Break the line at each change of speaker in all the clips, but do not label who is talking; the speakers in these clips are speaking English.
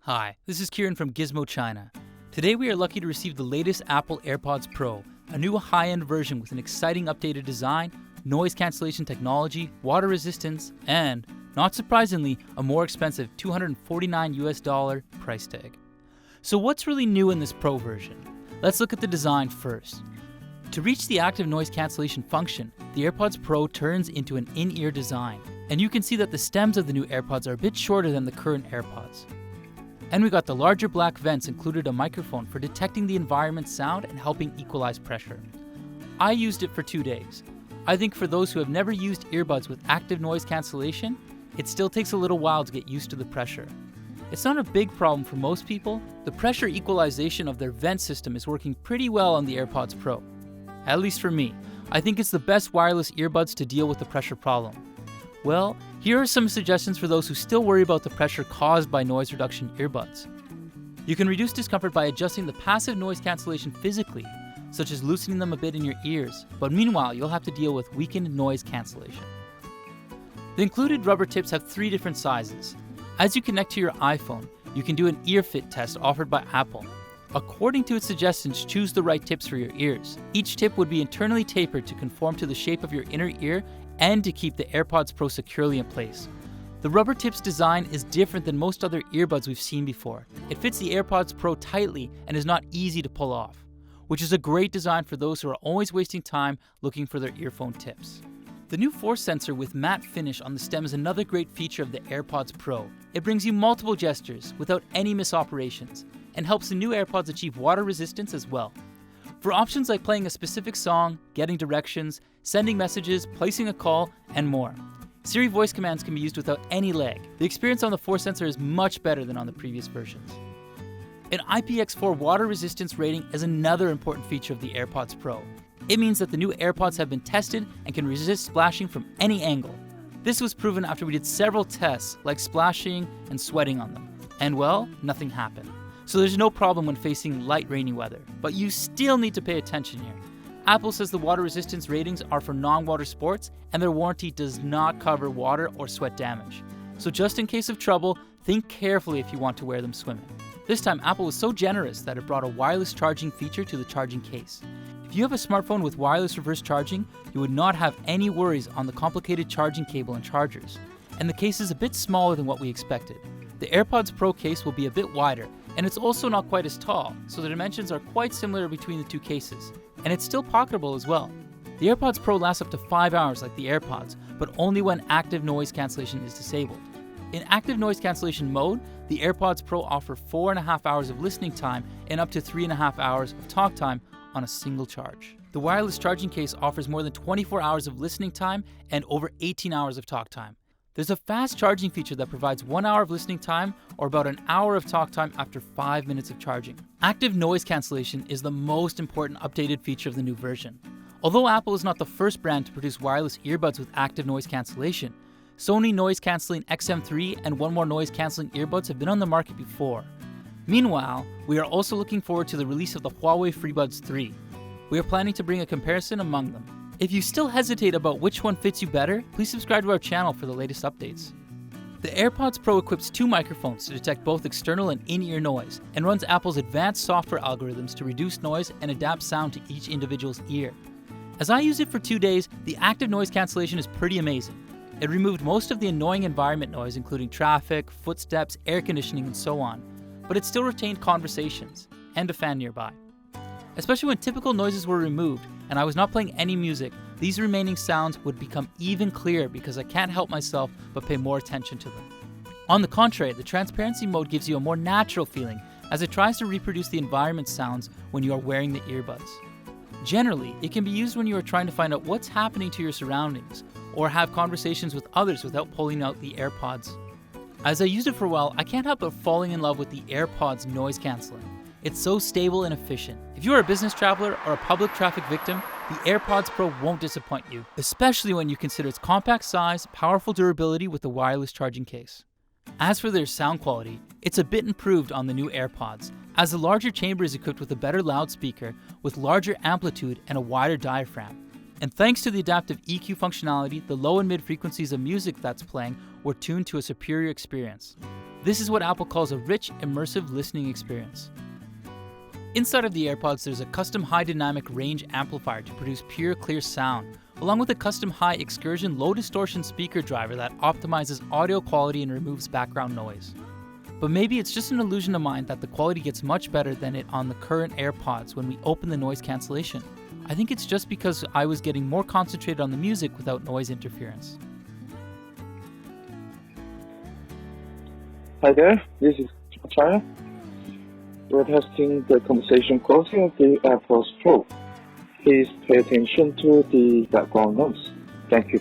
Hi, this is Kieran from Gizmo China. Today we are lucky to receive the latest Apple AirPods Pro, a new high-end version with an exciting updated design, noise cancellation technology, water resistance, and, not surprisingly, a more expensive $249 price tag. So what's really new in this Pro version? Let's look at the design first. To reach the active noise cancellation function, the AirPods Pro turns into an in-ear design, and you can see that the stems of the new AirPods are a bit shorter than the current AirPods. And we got the larger black vents included a microphone for detecting the environment sound and helping equalize pressure. I used it for 2 days. I think for those who have never used earbuds with active noise cancellation, it still takes a little while to get used to the pressure. It's not a big problem for most people. The pressure equalization of their vent system is working pretty well on the AirPods Pro. At least for me. I think it's the best wireless earbuds to deal with the pressure problem. Well, here are some suggestions for those who still worry about the pressure caused by noise reduction earbuds. You can reduce discomfort by adjusting the passive noise cancellation physically, such as loosening them a bit in your ears, but meanwhile you'll have to deal with weakened noise cancellation. The included rubber tips have 3 different sizes. As you connect to your iPhone, you can do an ear fit test offered by Apple. According to its suggestions, choose the right tips for your ears. Each tip would be internally tapered to conform to the shape of your inner ear and to keep the AirPods Pro securely in place. The rubber tips design is different than most other earbuds we've seen before. It fits the AirPods Pro tightly and is not easy to pull off, which is a great design for those who are always wasting time looking for their earphone tips. The new force sensor with matte finish on the stem is another great feature of the AirPods Pro. It brings you multiple gestures without any misoperations and helps the new AirPods achieve water resistance as well. For options like playing a specific song, getting directions, sending messages, placing a call, and more. Siri voice commands can be used without any lag. The experience on the force sensor is much better than on the previous versions. An IPX4 water resistance rating is another important feature of the AirPods Pro. It means that the new AirPods have been tested and can resist splashing from any angle. This was proven after we did several tests, like splashing and sweating on them. And well, nothing happened. So there's no problem when facing light rainy weather, but you still need to pay attention here. Apple says the water resistance ratings are for non-water sports and their warranty does not cover water or sweat damage. So just in case of trouble, think carefully if you want to wear them swimming. This time Apple was so generous that it brought a wireless charging feature to the charging case. If you have a smartphone with wireless reverse charging, you would not have any worries on the complicated charging cable and chargers. And the case is a bit smaller than what we expected. The AirPods Pro case will be a bit wider, and it's also not quite as tall, so the dimensions are quite similar between the two cases. And it's still pocketable as well. The AirPods Pro lasts up to 5 hours like the AirPods, but only when active noise cancellation is disabled. In active noise cancellation mode, the AirPods Pro offer 4.5 hours of listening time and up to 3.5 hours of talk time on a single charge. The wireless charging case offers more than 24 hours of listening time and over 18 hours of talk time. There's a fast charging feature that provides 1 hour of listening time or about an hour of talk time after 5 minutes of charging. Active noise cancellation is the most important updated feature of the new version. Although Apple is not the first brand to produce wireless earbuds with active noise cancellation, Sony Noise Cancelling XM3 and One More Noise Cancelling earbuds have been on the market before. Meanwhile, we are also looking forward to the release of the Huawei FreeBuds 3. We are planning to bring a comparison among them. If you still hesitate about which one fits you better, please subscribe to our channel for the latest updates. The AirPods Pro equips 2 microphones to detect both external and in-ear noise and runs Apple's advanced software algorithms to reduce noise and adapt sound to each individual's ear. As I used it for 2 days, the active noise cancellation is pretty amazing. It removed most of the annoying environment noise including traffic, footsteps, air conditioning, and so on, but it still retained conversations and a fan nearby. Especially when typical noises were removed and I was not playing any music, these remaining sounds would become even clearer because I can't help myself but pay more attention to them. On the contrary, the transparency mode gives you a more natural feeling as it tries to reproduce the environment sounds when you are wearing the earbuds. Generally, it can be used when you are trying to find out what's happening to your surroundings or have conversations with others without pulling out the AirPods. As I used it for a while, I can't help but falling in love with the AirPods noise cancelling. It's so stable and efficient. If you are a business traveler or a public traffic victim, the AirPods Pro won't disappoint you, especially when you consider its compact size, powerful durability with the wireless charging case. As for their sound quality, it's a bit improved on the new AirPods, as the larger chamber is equipped with a better loudspeaker with larger amplitude and a wider diaphragm. And thanks to the adaptive EQ functionality, the low and mid frequencies of music that's playing were tuned to a superior experience. This is what Apple calls a rich, immersive listening experience. Inside of the AirPods, there's a custom high dynamic range amplifier to produce pure, clear sound, along with a custom high excursion, low distortion speaker driver that optimizes audio quality and removes background noise. But maybe it's just an illusion of mine that the quality gets much better than it on the current AirPods when we open the noise cancellation. I think it's just because I was getting more concentrated on the music without noise interference.
Hi there, this is China. We're testing the conversation quality of the AirPods Pro. Please pay attention to the background noise. Thank you.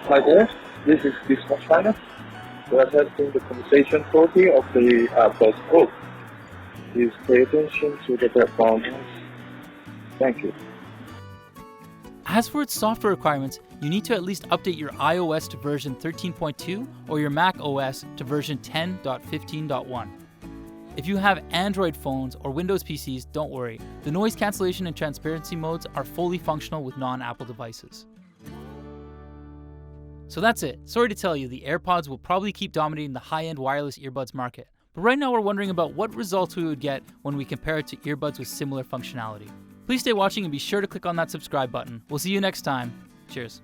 Hi there, this is China. We're testing the conversation quality of the AirPods Pro. Please pay attention to the background noise. Thank you.
As for its software requirements, you need to at least update your iOS to version 13.2 or your Mac OS to version 10.15.1. If you have Android phones or Windows PCs, don't worry. The noise cancellation and transparency modes are fully functional with non-Apple devices. So that's it. Sorry to tell you, the AirPods will probably keep dominating the high-end wireless earbuds market. But right now we're wondering about what results we would get when we compare it to earbuds with similar functionality. Please stay watching and be sure to click on that subscribe button. We'll see you next time. Cheers.